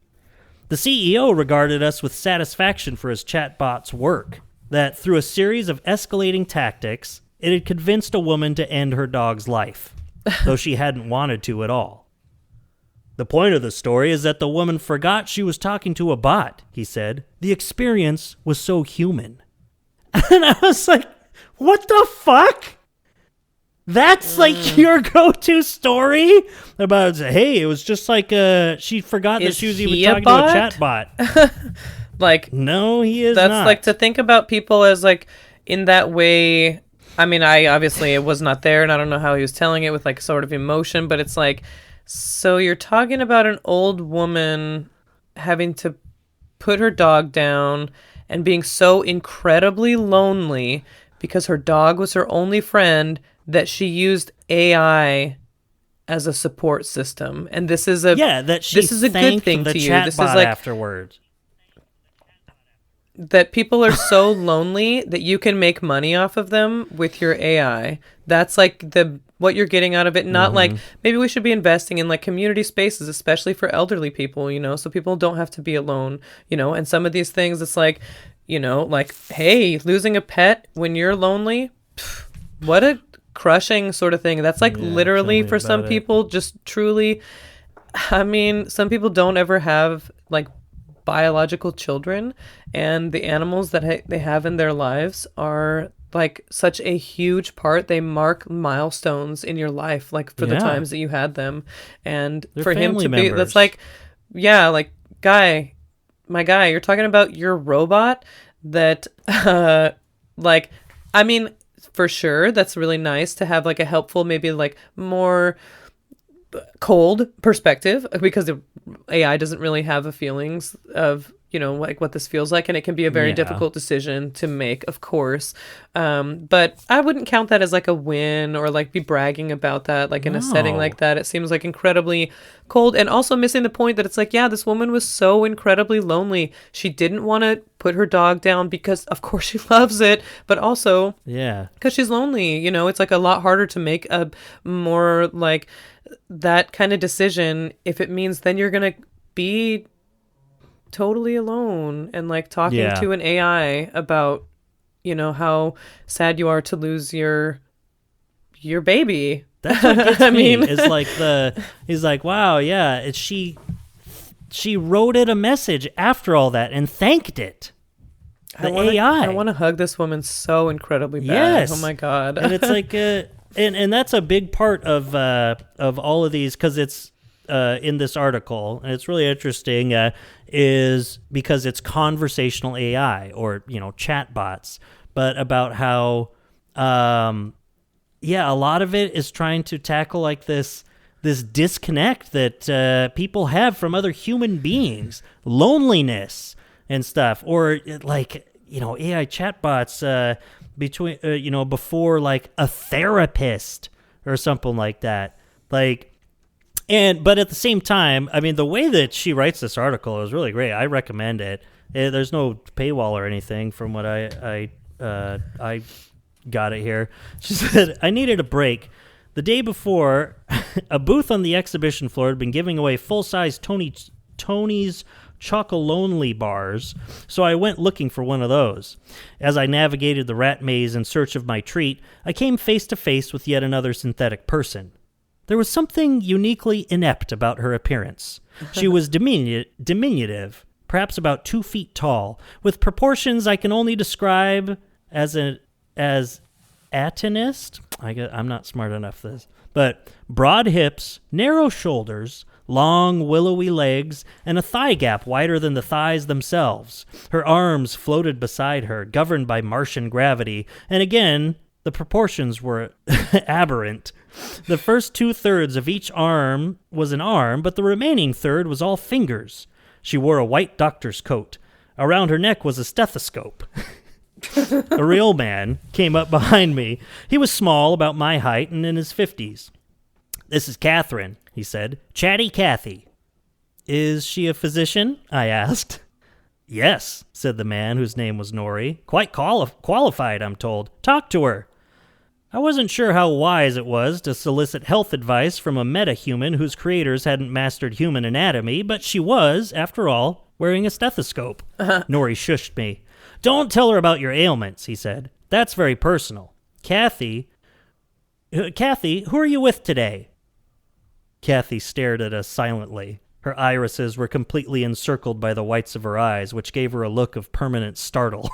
The CEO regarded us with satisfaction for his chatbot's work, that through a series of escalating tactics, it had convinced a woman to end her dog's life, though she hadn't wanted to at all. The point of the story is that the woman forgot she was talking to a bot, he said. The experience was so human. And I was like, what the fuck? That's like your go-to story about, hey, it was just like she forgot that she was even talking to a chat bot. Like, no, he is that's not. like to think about people as like in that way. I mean, I obviously it was not there and I don't know how he was telling it with like sort of emotion, but it's like, so you're talking about an old woman having to put her dog down and being so incredibly lonely because her dog was her only friend that she used AI as a support system. And this is a that she this is a good thing the to you. chat This bot is like afterwards. that people are so lonely that you can make money off of them with your AI. That's like what you're getting out of it. Not like maybe we should be investing in like community spaces, especially for elderly people, so people don't have to be alone, and some of these things, it's like, like, hey, losing a pet when you're lonely, what a crushing sort of thing. That's like literally for some people just truly, I mean, some people don't ever have like biological children, and the animals that they have in their lives are like such a huge part. They mark milestones in your life, like for the times that you had them, and They're for him to family be, that's members. like, like, my guy, you're talking about your robot that, like, I mean, for sure, that's really nice to have like a helpful, maybe like more cold perspective, because the AI doesn't really have a feelings of like what this feels like, and it can be a very difficult decision to make, of course, but I wouldn't count that as like a win or like be bragging about that, like in a setting like that. It seems like incredibly cold, and also missing the point that it's like, this woman was so incredibly lonely. She didn't want to put her dog down because of course she loves it, but also because she's lonely. It's like a lot harder to make a more like that kind of decision if it means then you're gonna be totally alone and like talking to an AI about how sad you are to lose your baby. That's what gets me. Is like he's like, wow, she wrote it a message after all that and thanked it. AI. I want to hug this woman so incredibly bad. Yes. Oh my god. And it's like and that's a big part of all of these, because it's in this article, and it's really interesting, is because it's conversational AI, or chat bots, but about how a lot of it is trying to tackle like this disconnect that people have from other human beings, loneliness and stuff, or like AI chatbots between before like a therapist or something like that, like. But at the same time, I mean, the way that she writes this article is really great. I recommend it. There's no paywall or anything from what I got it here. She said, I needed a break. The day before, a booth on the exhibition floor had been giving away full-size Tony's Chocolonely bars, so I went looking for one of those. As I navigated the rat maze in search of my treat, I came face to face with yet another synthetic person. There was something uniquely inept about her appearance. She was diminutive, perhaps about 2 feet tall, with proportions I can only describe as atonist. I'm not smart enough for this. But broad hips, narrow shoulders, long willowy legs, and a thigh gap wider than the thighs themselves. Her arms floated beside her, governed by Martian gravity, and again, the proportions were aberrant. The first 2/3 of each arm was an arm, but the remaining third was all fingers. She wore a white doctor's coat. Around her neck was a stethoscope. A real man came up behind me. He was small, about my height, and in his 50s. This is Catherine, he said. Chatty Cathy. Is she a physician? I asked. Yes, said the man, whose name was Nori. Quite qualified, I'm told. Talk to her. I wasn't sure how wise it was to solicit health advice from a metahuman whose creators hadn't mastered human anatomy, but she was, after all, wearing a stethoscope. Nori shushed me. Don't tell her about your ailments, he said. That's very personal. Kathy, who are you with today? Kathy stared at us silently. Her irises were completely encircled by the whites of her eyes, which gave her a look of permanent startle.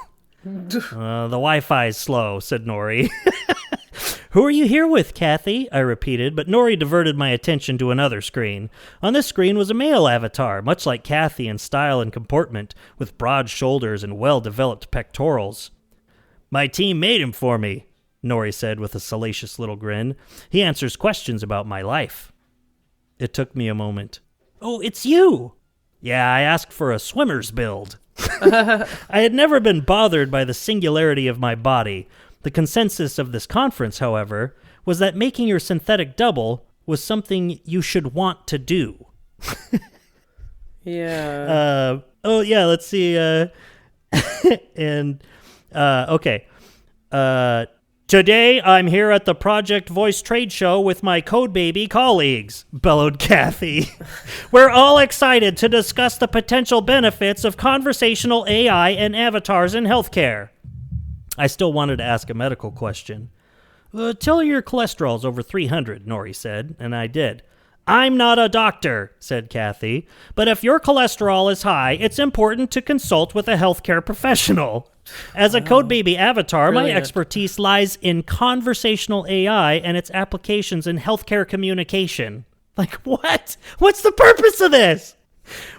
The Wi-Fi's slow, said Nori. Who are you here with, Kathy? I repeated, but Nori diverted my attention to another screen. On this screen was a male avatar, much like Kathy in style and comportment, with broad shoulders and well-developed pectorals. My team made him for me, Nori said with a salacious little grin. He answers questions about my life. It took me a moment. Oh, it's you! Yeah, I asked for a swimmer's build. I had never been bothered by the singularity of my body. The consensus of this conference, however, was that making your synthetic double was something you should want to do. Yeah. Let's see. And, okay. Today, I'm here at the Project Voice trade show with my Code Baby colleagues, bellowed Kathy. We're all excited to discuss the potential benefits of conversational AI and avatars in healthcare. I still wanted to ask a medical question. Tell her your cholesterol's over 300, Nori said, and I did. I'm not a doctor, said Kathy, but if your cholesterol is high, it's important to consult with a healthcare professional. As a Code Baby avatar, Brilliant. my expertise lies in conversational AI and its applications in healthcare communication. Like, what? What's the purpose of this?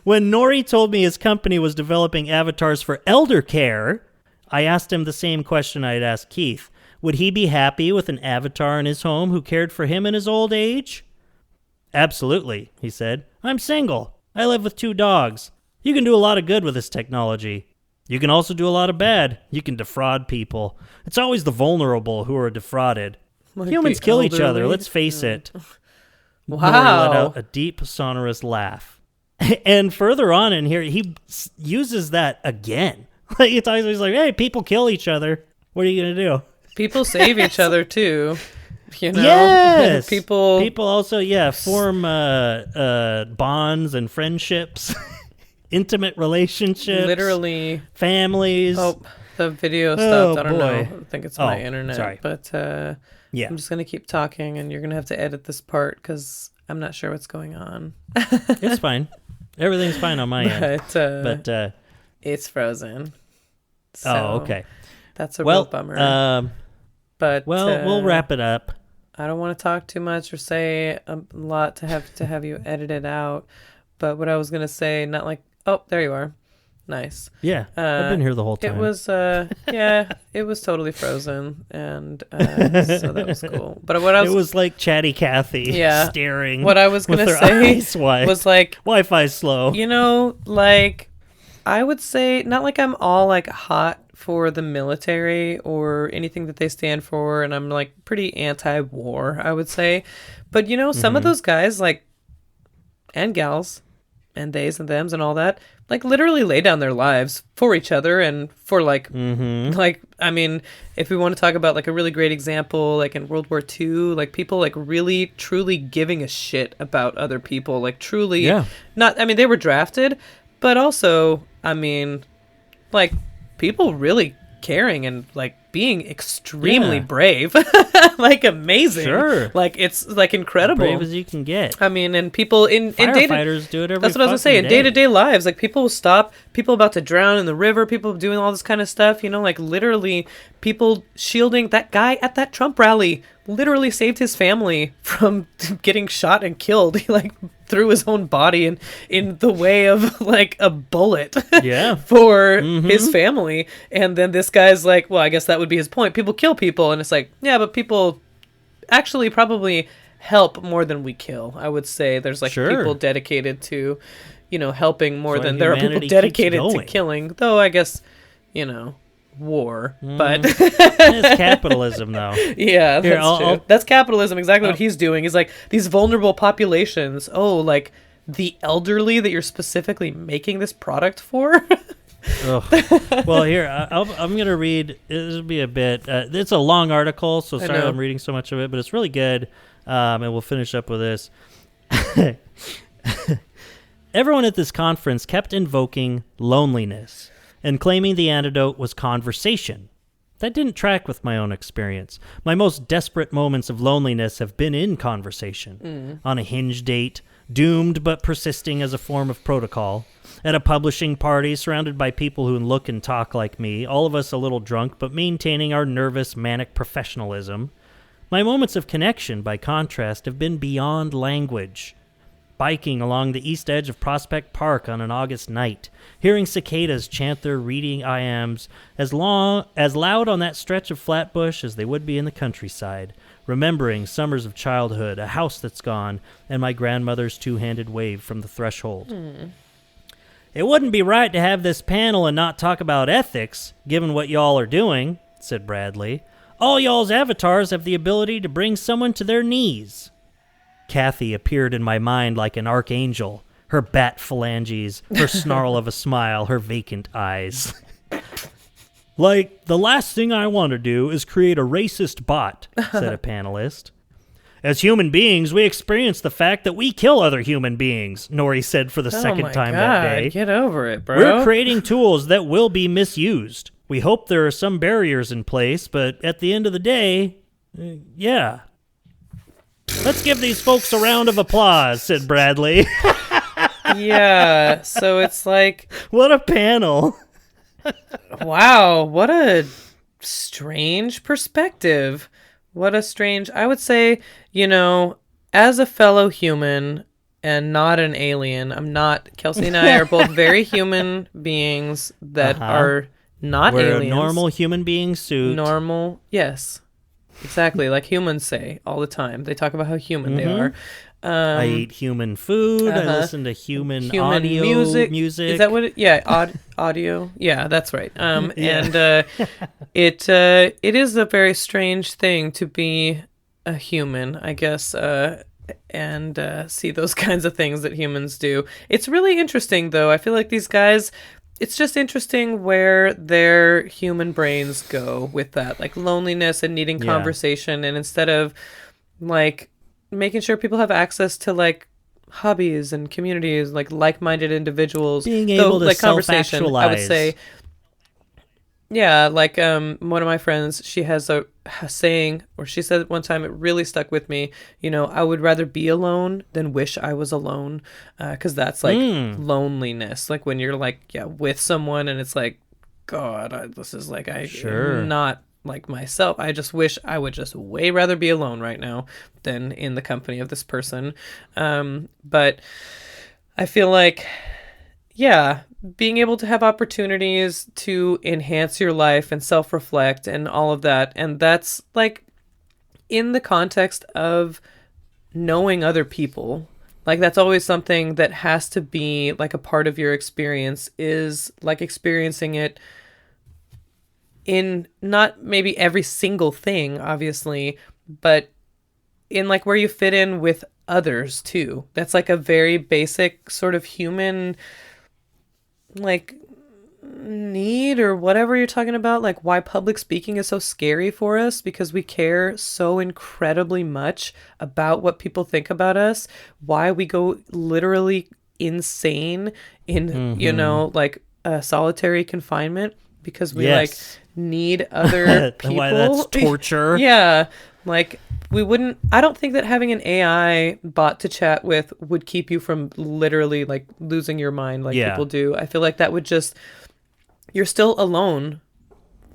When Nori told me his company was developing avatars for elder care, I asked him the same question I had asked Keith. Would he be happy with an avatar in his home who cared for him in his old age? Absolutely, he said. I'm single. I live with 2 dogs. You can do a lot of good with this technology. You can also do a lot of bad. You can defraud people. It's always the vulnerable who are defrauded. Like Humans the kill each elderly. other, let's face it. Wow. Nori let out a deep, sonorous laugh. And further on in here, he uses that again. Like, he's like, hey, people kill each other. What are you going to do? People save each other too. You know? Yes. People also, form bonds and friendships, intimate relationships, literally families. Oh, the video stopped. I don't know. boy. I think it's my internet. Sorry. But Yeah. I'm just gonna keep talking, and you're gonna have to edit this part because I'm not sure what's going on. It's fine. Everything's fine on my end. But it's frozen. So okay. That's a real bummer. But we'll wrap it up. I don't want to talk too much or say a lot to have you edit it out. But what I was gonna say, not like, oh, there you are. Nice. Yeah, I've been here the whole time. It was, it was totally frozen, and so that was cool. But what I was, it was like Chatty Cathy, staring. What I was gonna with her say eyes wide. was like, Wi-Fi's slow. you know, like I would say, not like I'm all like hot for the military or anything that they stand for, and I'm like pretty anti-war, I would say. But you know, some of those guys, like, and gals, and theys and thems and all that, like literally lay down their lives for each other and for like, like, I mean, if we want to talk about like a really great example, like in World War II, like people like really truly giving a shit about other people, like truly not, I mean, they were drafted, but also, I mean, like people really caring and like being extremely brave, like amazing. Sure. Like it's like incredible. Brave as you can get. I mean, and people in Firefighters do it every That's what I was gonna say. In fucking day. day-to-day lives, like people will stop people about to drown in the river, people doing all this kind of stuff, you know, like literally people shielding. That guy at that Trump rally literally saved his family from getting shot and killed. He like threw his own body in the way of like a bullet for his family. And then this guy's like, well, I guess that would be his point. People kill people, and it's like, yeah, but people actually probably help more than we kill. I would say there's like people dedicated to, you know, helping more than there are people dedicated to killing. Though I guess, you know, war, but it's capitalism, though. Yeah, that's true. That's capitalism. Exactly what he's doing is like these vulnerable populations. Oh, like the elderly that you're specifically making this product for. Well, here I'm gonna read. This will be a bit. It's a long article, so sorry I'm reading so much of it, but it's really good. And we'll finish up with this. Everyone at this conference kept invoking loneliness and claiming the antidote was conversation. That didn't track with my own experience. My most desperate moments of loneliness have been in conversation. On a Hinge date, doomed but persisting as a form of protocol. At a publishing party surrounded by people who look and talk like me, all of us a little drunk but maintaining our nervous, manic professionalism. My moments of connection, by contrast, have been beyond language. Biking along the east edge of Prospect Park on an August night, hearing cicadas chant their reading iambs as loud on that stretch of Flatbush as they would be in the countryside, remembering summers of childhood, a house that's gone, and my grandmother's two-handed wave from the threshold. It wouldn't be right to have this panel and not talk about ethics, given what y'all are doing, said Bradley. All y'all's avatars have the ability to bring someone to their knees. Kathy appeared in my mind like an archangel, her bat phalanges, her snarl of a smile, her vacant eyes. Like, the last thing I want to do is create a racist bot, said a panelist. As human beings, we experience the fact that we kill other human beings, Nori said for the second time that day. Get over it, bro. We're creating tools that will be misused. We hope there are some barriers in place, but at the end of the day, yeah. Let's give these folks a round of applause, said Bradley. Yeah, so it's like... What a panel. Wow, what a strange perspective. What a strange... I would say, you know, as a fellow human and not an alien, I'm not... Kelsey and I are both very human beings that are not We're aliens. a normal human being suit. Normal, yes. Exactly, like humans say all the time. They talk about how human they are. I eat human food. I listen to human audio music. Is that what audio? Yeah, that's right. And it is a very strange thing to be a human, I guess, and see those kinds of things that humans do. It's really interesting, though. I feel like these guys... It's just interesting where their human brains go with that, like loneliness and needing conversation. And instead of like making sure people have access to like hobbies and communities, like-minded individuals, being able to like conversation, I would say, yeah, like one of my friends, she has a saying, or she said one time, it really stuck with me. You know, I would rather be alone than wish I was alone, because that's like loneliness. Like when you're like, with someone, and it's like, God, this is like I'm not like myself. I just wish I would just way rather be alone right now than in the company of this person. But I feel like, yeah, being able to have opportunities to enhance your life and self-reflect and all of that. And that's like in the context of knowing other people. Like that's always something that has to be like a part of your experience, is like experiencing it in not maybe every single thing, obviously, but in like where you fit in with others too. That's like a very basic sort of human like need or whatever you're talking about, like why public speaking is so scary for us, because we care so incredibly much about what people think about us, why we go literally insane in you know, like solitary confinement, because we like need other people. Why that's torture. Yeah, like I don't think that having an AI bot to chat with would keep you from literally like losing your mind like people do. I feel like that would just, you're still alone.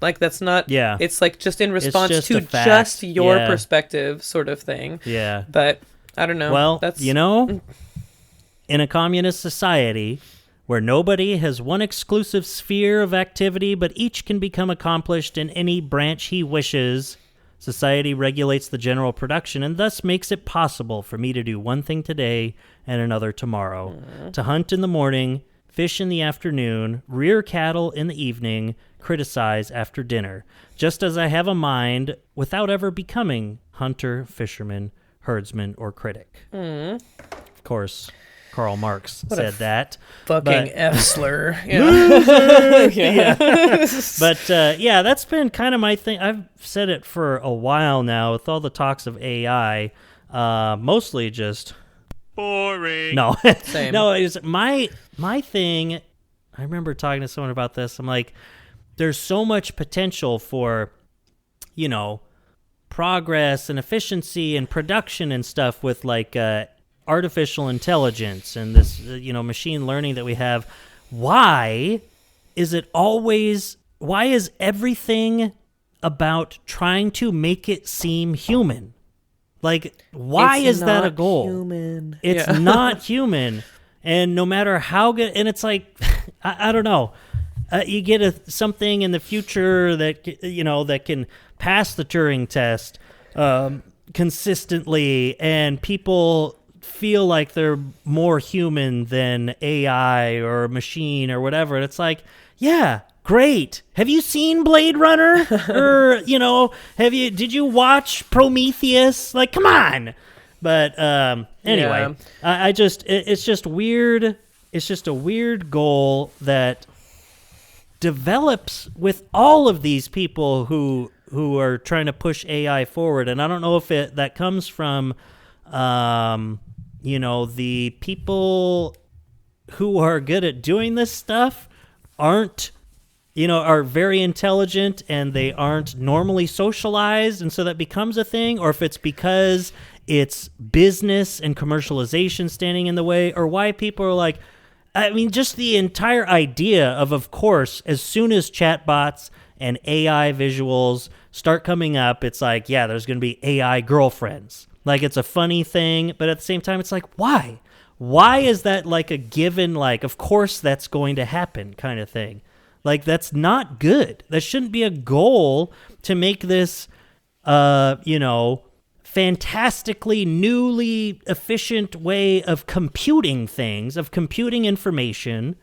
Like that's not, it's like just in response to just your perspective sort of thing. Yeah. But I don't know. Well, you know, in a communist society where nobody has one exclusive sphere of activity, but each can become accomplished in any branch he wishes, society regulates the general production and thus makes it possible for me to do one thing today and another tomorrow. To hunt in the morning, fish in the afternoon, rear cattle in the evening, criticize after dinner, just as I have a mind without ever becoming hunter, fisherman, herdsman, or critic. Of course, Karl Marx said that. Fucking F-slur. But yeah, that's been kind of my thing. I've said it for a while now with all the talks of AI. Mostly just boring. No, Same. no. It's my thing. I remember talking to someone about this. I'm like, there's so much potential for, you know, progress and efficiency and production and stuff with like artificial intelligence and this, you know, machine learning that we have. Why is everything about trying to make it seem human? Like, why is that a goal? Human. It's not human. And no matter how good, and it's like, I don't know. You get something in the future that, you know, that can pass the Turing test consistently, and people feel like they're more human than AI or machine or whatever. And it's like, yeah, great. Have you seen Blade Runner? Or, you know, did you watch Prometheus? Like, come on. But anyway, it's just weird. It's just a weird goal that develops with all of these people who are trying to push AI forward. And I don't know if that comes from, the people who are good at doing this stuff are very intelligent and they aren't normally socialized, and so that becomes a thing, or if it's because it's business and commercialization standing in the way, or why people are like, just the entire idea of course, as soon as chatbots and AI visuals start coming up, it's like, yeah, there's going to be AI girlfriends. Like, it's a funny thing, but at the same time, it's like, why? Why is that like a given, like, of course that's going to happen kind of thing? Like, that's not good. That shouldn't be a goal to make this, fantastically newly efficient way of computing things, of computing information.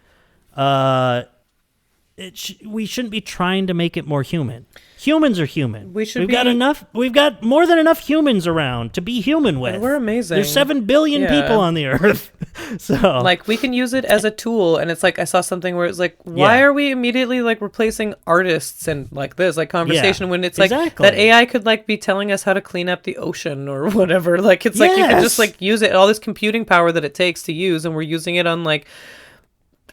We shouldn't be trying to make it more human. Humans are human. We've got more than enough humans around to be human with. And we're amazing. There's 7 billion people on the earth. So like, we can use it as a tool, and it's like, I saw something where it's like, why are we immediately like replacing artists and like this like conversation when it's like that AI could like be telling us how to clean up the ocean or whatever. Like, it's like you can just like use it, all this computing power that it takes to use, and we're using it on like,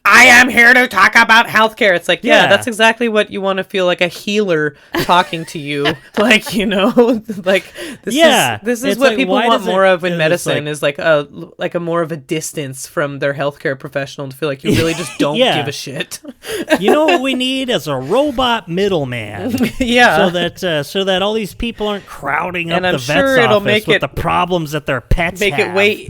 I am here to talk about healthcare. It's like, that's exactly what you want to feel like, a healer talking to you. Like, like this is what people want more of in medicine, is like a more of a distance from their healthcare professional, to feel like you really just don't give a shit. You know what we need is a robot middleman. So that all these people aren't crowding up the vet's office with the problems that their pets have. Make it way,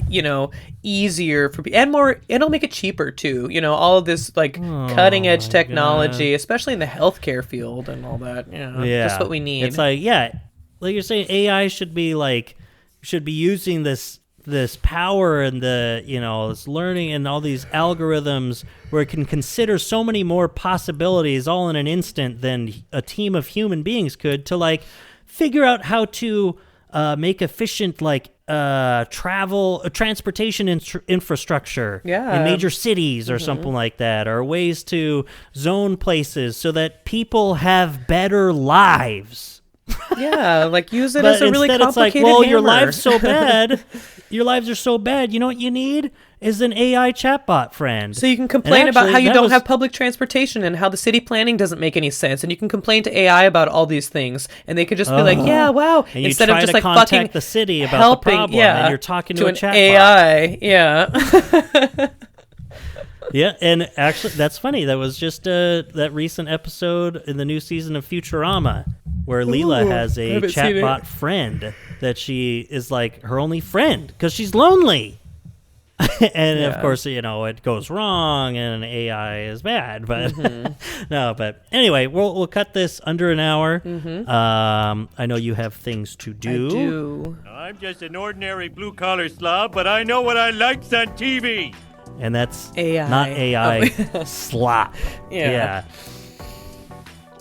easier for people, and more, it'll make it cheaper too, all of this like cutting edge technology, especially in the healthcare field and all that. Just what we need. It's like, like you're saying, AI should be using this power and this learning and all these algorithms where it can consider so many more possibilities all in an instant than a team of human beings could, to like figure out how to make efficient transportation infrastructure in major cities or something like that, or ways to zone places so that people have better lives. Like, use it as a really complicated it's like, well, your lives so bad. Your lives are so bad. You know what you need is an AI chatbot friend. So you can complain about how you don't have public transportation and how the city planning doesn't make any sense, and you can complain to AI about all these things, and they could just be like, "Yeah, wow," and instead of just like fucking the city about helping, the problem, and you're talking to a an chatbot. AI, Yeah, and actually, that's funny. That was just that recent episode in the new season of Futurama, where Leela has a chatbot friend that she is like her only friend because she's lonely. And of course, it goes wrong, and AI is bad. But but anyway, we'll cut this under an hour. I know you have things to do. I do. I'm just an ordinary blue-collar slob, but I know what I likes on TV. And that's AI. not AI slop. Yeah.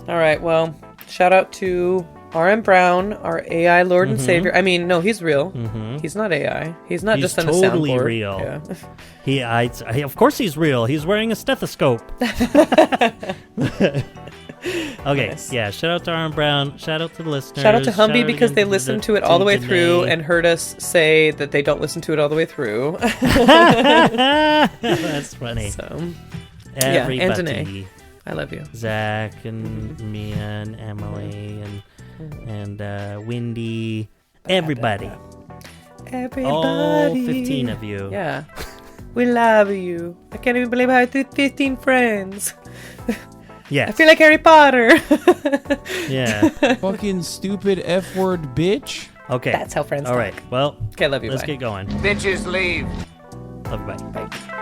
All right. Well, shout out to R.M. Brown, our AI Lord and Savior. I mean, no, he's real. He's not AI. He's not just on a soundboard. He's totally real. Yeah. Of course he's real. He's wearing a stethoscope. Okay, nice. Shout out to R.M. Brown. Shout out to the listeners. Shout out to Humby, because they listened to it all the way through and heard us say that they don't listen to it all the way through. That's funny. So, everybody. and Danae. I love you. Zach and Mia and Emily and Wendy. Everybody. All 15 of you. Yeah. We love you. I can't even believe I have 15 friends. Yeah. I feel like Harry Potter. Yeah. Fucking stupid F-word bitch. Okay. That's how friends talk. All right. Well, okay, love you. Let's bye. get going. Bitches leave. Love you. Bye. Bye.